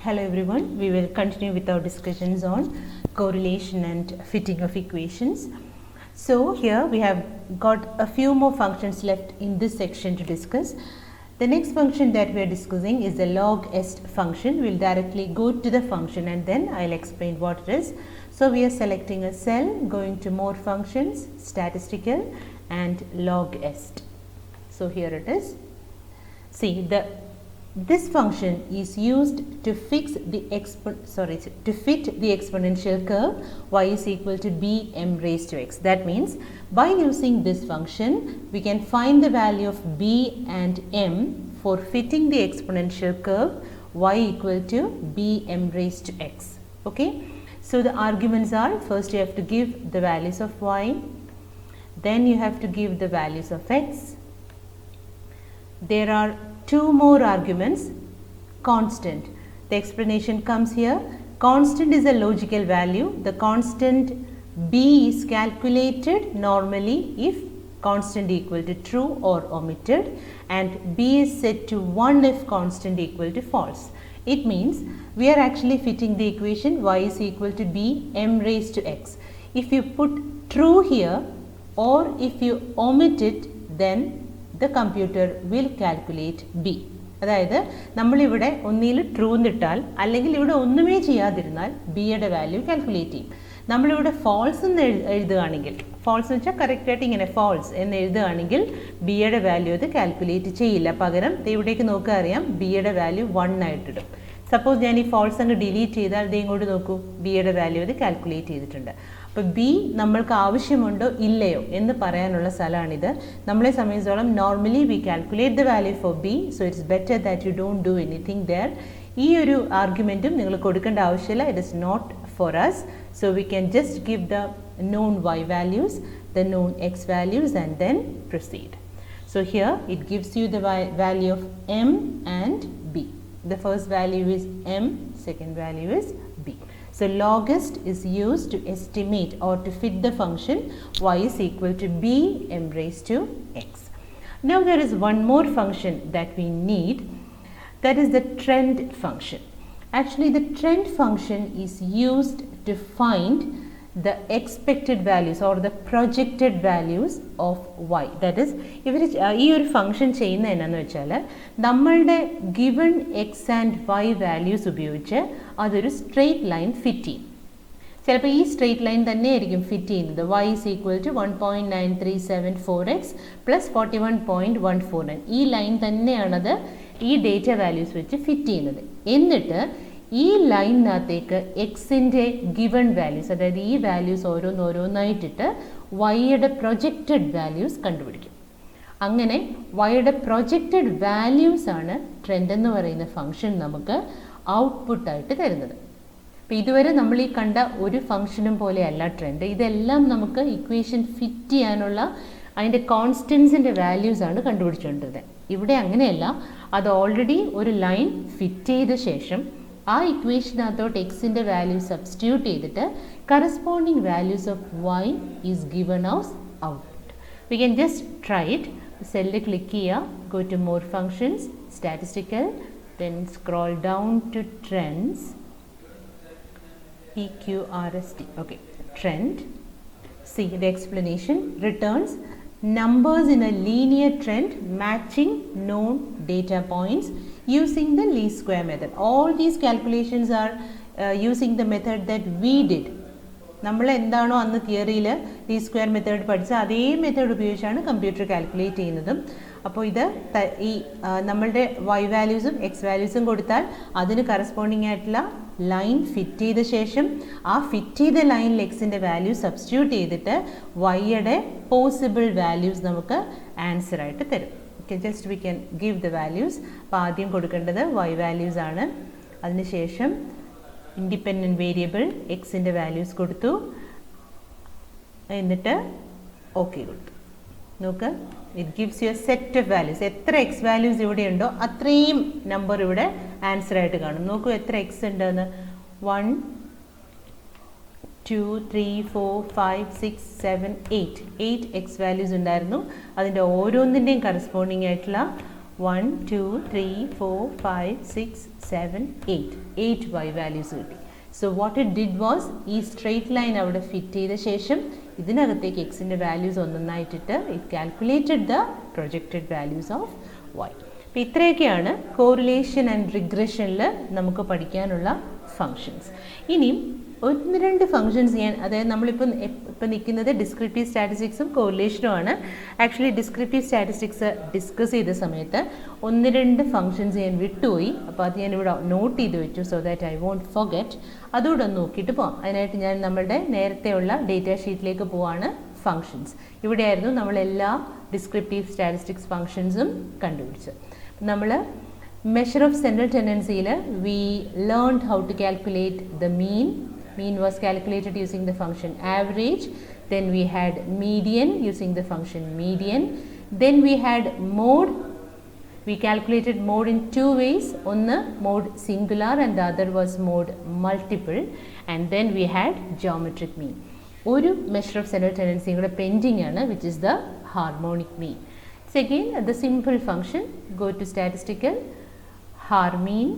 Hello everyone, we will continue with our discussions on correlation and fitting of equations. So here we have got a few more functions left in this section to discuss. The next function that we are discussing is the log est function. We will directly go to the function and then I will explain what it is. So we are selecting a cell, going to more functions, statistical and log est. So here it is. See, this function is used to fit the exponential curve y is equal to bm raised to x. That means by using this function we can find the value of b and m for fitting the exponential curve y equal to bm raised to x. Okay, so the arguments are, first you have to give the values of y, then you have to give the values of x. There are two more arguments. Constant, the explanation comes here. Constant is a logical value. The constant b is calculated normally if constant equal to true or omitted, and b is set to 1 if constant equal to false. It means we are actually fitting the equation y is equal to b m raised to x. If you put true here or if you omit it, then the computer will calculate b. അതായത് നമ്മളിവിടെ ഒന്നിൽ true എന്നിട്ടാൽ അല്ലെങ്കിൽ ഇവിടെ ഒന്നുമേ ചെയ്യാതിരുന്നാൽ ബിയുടെ value calculate ചെയ്യും. നമ്മളിവിടെ false എന്ന് എഴുതുകയാണെങ്കിൽ, ഫാൾസ് എന്ന് വെച്ചാൽ കറക്റ്റായിട്ട് ഇങ്ങനെ ഫാൾസ് എന്ന് എഴുതുകയാണെങ്കിൽ ബിയുടെ വാല്യൂ അത് കാൽക്കുലേറ്റ് ചെയ്യില്ല. പകരം ഇവിടേക്ക് നോക്കുക, അറിയാം ബിയുടെ വാല്യൂ 1 ആയിട്ടിടും. സപ്പോസ് ഞാൻ ഈ ഫാൾസ് അങ്ങ് ഡിലീറ്റ് ചെയ്താൽ ഇത് ഇങ്ങോട്ട് നോക്കൂ, ബിയുടെ വാല്യൂ അത് കാൽക്കുലേറ്റ് ചെയ്തിട്ടുണ്ട്. അപ്പോൾ ബി നമ്മൾക്ക് ആവശ്യമുണ്ടോ ഇല്ലയോ എന്ന് പറയാനുള്ള സ്ഥലമാണിത്. നമ്മളെ സംബന്ധിച്ചോളം normally we calculate the value for b, so it's better that you don't do anything there. ഈ ഒരു ആർഗ്യുമെൻറ്റും നിങ്ങൾ കൊടുക്കേണ്ട ആവശ്യമില്ല. It is not for us. So we can just give the known y values, the known x values and then proceed. So here it gives you the value of m and b. The first value is m, second value is b. So logest is used to estimate or to fit the function y is equal to b m raised to x. Now there is one more function that we need, that is the trend function. Actually the trend function is used to find the expected values or the projected values of y. That is, ഇവർ ഈ ഒരു function ചെയ്യുന്നത് എന്നാന്ന് വെച്ചാൽ നമ്മളുടെ given x and y values ഉപയോഗിച്ച് അതൊരു straight line fit ചെയ്യും. ചിലപ്പോൾ ഈ സ്ട്രെയിറ്റ് ലൈൻ തന്നെ ആയിരിക്കും ഫിറ്റ് ചെയ്യുന്നത്. y is equal to 1.9374x plus 41.149. ഈ ലൈൻ തന്നെയാണത് ഈ ഡേറ്റ വാല്യൂസ് വെച്ച് ഫിറ്റ് ചെയ്യുന്നത്. എന്നിട്ട് ഈ ലൈനിനകത്തേക്ക് എക്സിൻ്റെ ഗിവൺ വാല്യൂസ്, അതായത് ഈ വാല്യൂസ് ഓരോന്നോരോന്നായിട്ടിട്ട് വൈയുടെ പ്രൊജക്റ്റഡ് വാല്യൂസ് കണ്ടുപിടിക്കും. അങ്ങനെ വൈയുടെ പ്രൊജക്റ്റഡ് വാല്യൂസ് ആണ് ട്രെൻഡ് എന്ന് പറയുന്ന ഫംഗ്ഷൻ നമുക്ക് ഔട്ട്പുട്ടായിട്ട് തരുന്നത്. അപ്പോൾ ഇതുവരെ നമ്മൾ ഈ കണ്ട ഒരു ഫംഗ്ഷനും പോലെയല്ല ട്രെൻഡ്. ഇതെല്ലാം നമുക്ക് ഇക്വേഷൻ ഫിറ്റ് ചെയ്യാനുള്ള അതിൻ്റെ കോൺസ്റ്റൻസിൻ്റെ വാല്യൂസാണ് കണ്ടുപിടിച്ചുകൊണ്ടിരുന്നത്. ഇവിടെ അങ്ങനെയല്ല, അത് ഓൾറെഡി ഒരു ലൈൻ ഫിറ്റ് ചെയ്ത ശേഷം ആ ഇക്വേഷനകത്തോട്ട് എക്സിൻ്റെ വാല്യൂ സബ്സ്റ്റിറ്റ്യൂട്ട് ചെയ്തിട്ട് corresponding values of y is given as output. We can just try it. സെല്ലിൽ ക്ലിക്ക് ചെയ്യുക, go to more functions, statistical, then scroll down to trends, EQRST. Okay, trend. See the explanation returns numbers in a linear trend matching known data points using the least square method. All these calculations are using the method that we did. നമ്മൾ എന്താണോ അന്ന് തിയറിയിൽ least square method പഠിച്ച അതേ method ഉപയോഗിച്ചാണ് computer calculate ചെയ്യുന്നതും. അപ്പോൾ ഇത് ഈ നമ്മളുടെ വൈ വാല്യൂസും എക്സ് വാല്യൂസും കൊടുത്താൽ അതിന് കറസ്പോണ്ടിങ് ആയിട്ടുള്ള ലൈൻ ഫിറ്റ് ചെയ്ത ശേഷം ആ ഫിറ്റ് ചെയ്ത ലൈനിൽ എക്സിൻ്റെ വാല്യൂ സബ്സ്റ്റിറ്റ്യൂട്ട് ചെയ്തിട്ട് വൈയുടെ പോസിബിൾ വാല്യൂസ് നമുക്ക് ആൻസർ ആയിട്ട് തരും. Okay, just we can give the values. അപ്പോൾ ആദ്യം കൊടുക്കേണ്ടത് വൈ വാല്യൂസ് ആണ്. അതിനുശേഷം ഇൻഡിപെൻഡൻറ്റ് വേരിയബിൾ എക്സിൻ്റെ വാല്യൂസ് കൊടുത്തു, എന്നിട്ട് ഓക്കെ കൊടുത്തു. നോക്ക്, it gives you A set of values. എത്ര എക്സ് വാല്യൂസ് ഇവിടെ ഉണ്ടോ അത്രയും നമ്പർ ഇവിടെ ആൻസർ ആയിട്ട് കാണും. നോക്കൂ എത്ര എക്സ് ഉണ്ടെന്ന്. 1 2 3 4 5 6 7 8 എക്സ് വാല്യൂസ് ഉണ്ടായിരുന്നു. അതിൻ്റെ ഓരോന്നിൻ്റെയും കറസ്പോണ്ടിങ് ആയിട്ടുള്ള 1, 2, 3, 4, 5, 6, 7, 8. 8 y values കിട്ടി. So what it did was ഈ സ്ട്രെയിറ്റ് ലൈൻ അവിടെ ഫിറ്റ് ചെയ്ത ശേഷം ഇതിനകത്തേക്ക് എക്സിൻ്റെ വാല്യൂസ് ഒന്നൊന്നായിട്ടിട്ട് it calculated the projected values of y. അപ്പോൾ ഇത്രയൊക്കെയാണ് കോറിലേഷൻ ആൻഡ് റിഗ്രഷനിൽ നമുക്ക് പഠിക്കാനുള്ള ഫങ്ഷൻസ്. ഇനിയും ഒന്ന് രണ്ട് ഫങ്ഷൻസ് ചെയ്യാൻ, അതായത് നമ്മളിപ്പോൾ നിൽക്കുന്നത് ഡിസ്ക്രിപ്റ്റീവ് സ്റ്റാറ്റിസ്റ്റിക്സും കോറിലേഷനുമാണ്. ആക്ച്വലി ഡിസ്ക്രിപ്റ്റീവ് സ്റ്റാറ്റിസ്റ്റിക്സ് ഡിസ്കസ് ചെയ്ത സമയത്ത് ഒന്ന് രണ്ട് ഫങ്ഷൻസ് ഞാൻ വിട്ടുപോയി. അപ്പോൾ അത് ഞാനിവിടെ നോട്ട് ചെയ്ത് വെച്ചു, so that I won't forget. അതുകൂടെ ഒന്ന് നോക്കിയിട്ട് പോകാം. അതിനായിട്ട് ഞാൻ നമ്മളുടെ നേരത്തെയുള്ള ഡേറ്റാ ഷീറ്റിലേക്ക് പോവാണ്. ഫങ്ഷൻസ് ഇവിടെയായിരുന്നു നമ്മളെല്ലാ ഡിസ്ക്രിപ്റ്റീവ് സ്റ്റാറ്റിസ്റ്റിക്സ് ഫങ്ഷൻസും കണ്ടുപിടിച്ചത്. നമ്മൾ measure of central tendency we learned how to calculate the mean. Mean was calculated using the function average. Then we had median using the function median. Then we had mode. We calculated mode in two ways. One mode singular and the other was mode multiple. And then we had geometric mean. ഒരു measure of central tendency കൂടെ pending ആണ്, which is the harmonic mean. So again the simple function, go to statistical, harmean,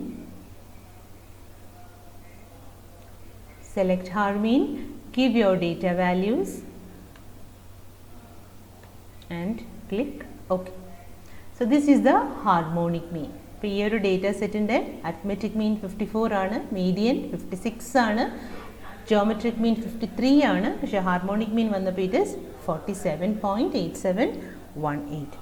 select harmean, give your data values and click OK. So this is the harmonic mean. ഇപ്പോൾ ഈ ഒരു data സെറ്റിൻ്റെ അത്മെറ്റിക് മീൻ 54 ആണ്, median 56 ആണ്, geometric mean 53 ആണ്. പക്ഷേ harmonic mean വന്നപ്പോൾ it is 47.8718.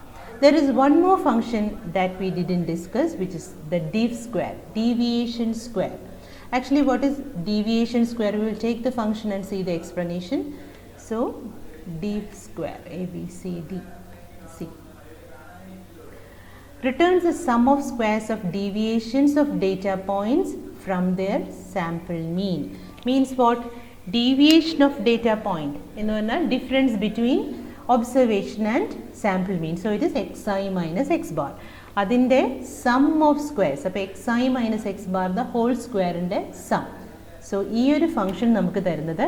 There is one more function that we didn't discuss, which is the div square, deviation square. Actually, what is deviation square? We will take the function and see the explanation. So, div square, A, B, C, D, C, returns the sum of squares of deviations of data points from their sample mean. Means what? Deviation of data point. In other words, difference between observation and sample mean. So it is xi minus x bar. അതിൻ്റെ sum of squares. അപ്പോൾ xi minus x bar the whole സ്ക്വയറിൻ്റെ സം. So ഈ ഒരു function നമുക്ക് തരുന്നത്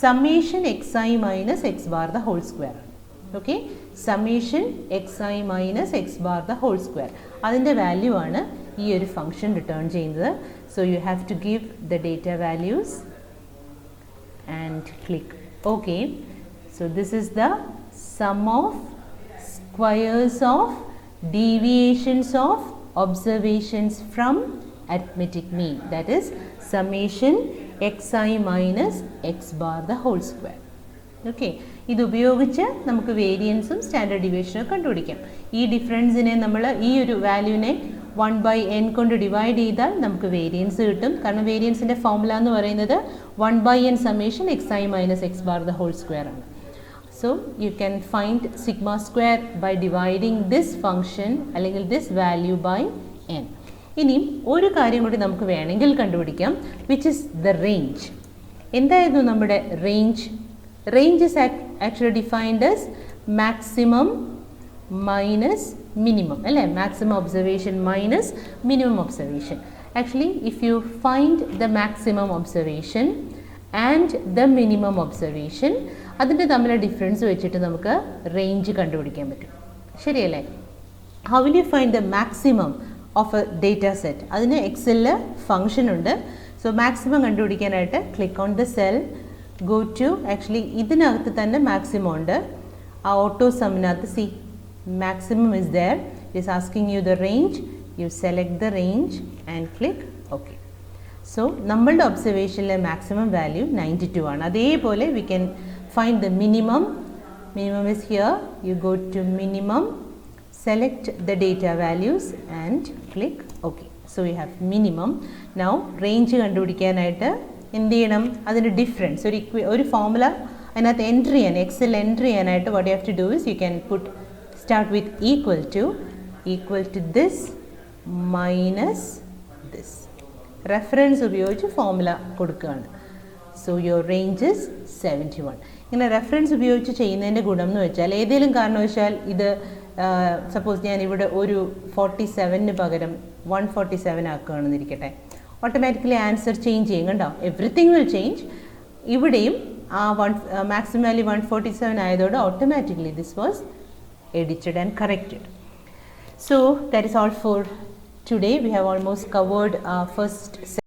summation xi minus x bar the whole square. Okay, summation xi minus x bar the whole square. അതിൻ്റെ value ആണ് ഈ ഒരു ഫംഗ്ഷൻ റിട്ടേൺ ചെയ്യുന്നത്. So you have to give the data values and click okay. So this is the sum of squares of deviations of observations from arithmetic mean, that is summation xi minus x bar the whole square. Okay, ഇത് ഉപയോഗിച്ച് നമുക്ക് വേരിയൻസും standard ഡിവിയേഷനും കണ്ടുപിടിക്കാം. ഈ ഡിഫറൻസിനെ നമ്മൾ ഈ ഒരു വാല്യൂവിനെ 1/n കൊണ്ട് divide ചെയ്താൽ നമുക്ക് വേരിയൻസ് കിട്ടും. കാരണം വേരിയൻസിൻ്റെ ഫോർമുല എന്ന് പറയുന്നത് 1/n summation xi minus x bar the whole square ആണ്. So you can find sigma square by dividing this function അല്ലെങ്കിൽ this value by n. ഇനിയും ഒരു കാര്യം കൂടി നമുക്ക് വേണമെങ്കിൽ കണ്ടുപിടിക്കാം, which is the range. എന്തായിരുന്നു നമ്മുടെ range? Range is actually defined as maximum minus minimum, അല്ലേ? Maximum observation minus minimum observation. Actually, if you find the maximum observation and the minimum observation, അതിൻ്റെ തമ്മിലുള്ള ഡിഫറൻസ് വെച്ചിട്ട് നമുക്ക് റേഞ്ച് കണ്ടുപിടിക്കാൻ പറ്റും. ശരിയല്ലേ? How will you find the maximum of a data set? അതിന് എക്സലിൽ ഫംഗ്ഷൻ ഉണ്ട്. സോ മാക്സിമം കണ്ടുപിടിക്കാനായിട്ട് click on the cell, go to, actually ഇതിനകത്ത് തന്നെ മാക്സിമം ഉണ്ട്. ആ ഓട്ടോ സമ്മിനകത്ത് see maximum is there. It is asking you the range. You select the range and click okay. So നമ്മളുടെ ഒബ്സർവേഷനിലെ മാക്സിമം വാല്യൂ 92 ആണ്. അതേപോലെ we can find the minimum. Minimum is here. You go to minimum, select the data values and click OK. So you have minimum. Now range കണ്ടുപിടിക്കാനായിട്ട് എന്ത് ചെയ്യണം? അതിൻ്റെ difference ഒരു formula അതിനകത്ത് എൻട്രി ചെയ്യാൻ, എക്സൽ എൻട്രി ചെയ്യാനായിട്ട് what you have to do is you can start with equal to this minus this. Reference ഉപയോഗിച്ച് formula കൊടുക്കുകയാണ്. So your range is 71. ഇങ്ങനെ റെഫറൻസ് ഉപയോഗിച്ച് ചെയ്യുന്നതിൻ്റെ ഗുണം എന്ന് വെച്ചാൽ ഏതെങ്കിലും കാരണവശാൽ ഇത് സപ്പോസ് ഞാൻ ഇവിടെ ഒരു 47 പകരം 147 ആക്കുകയാണെന്നിരിക്കട്ടെ, ഓട്ടോമാറ്റിക്കലി ആൻസർ ചേഞ്ച് ചെയ്യും. കണ്ടോ, എവറിത്തിങ് വിൽ ചേഞ്ച്. ഇവിടെയും ആ മാക്സിമം വാല്യൂ 147 ആയതോടെ automatically this was edited and corrected. So that is all for today. We have almost covered first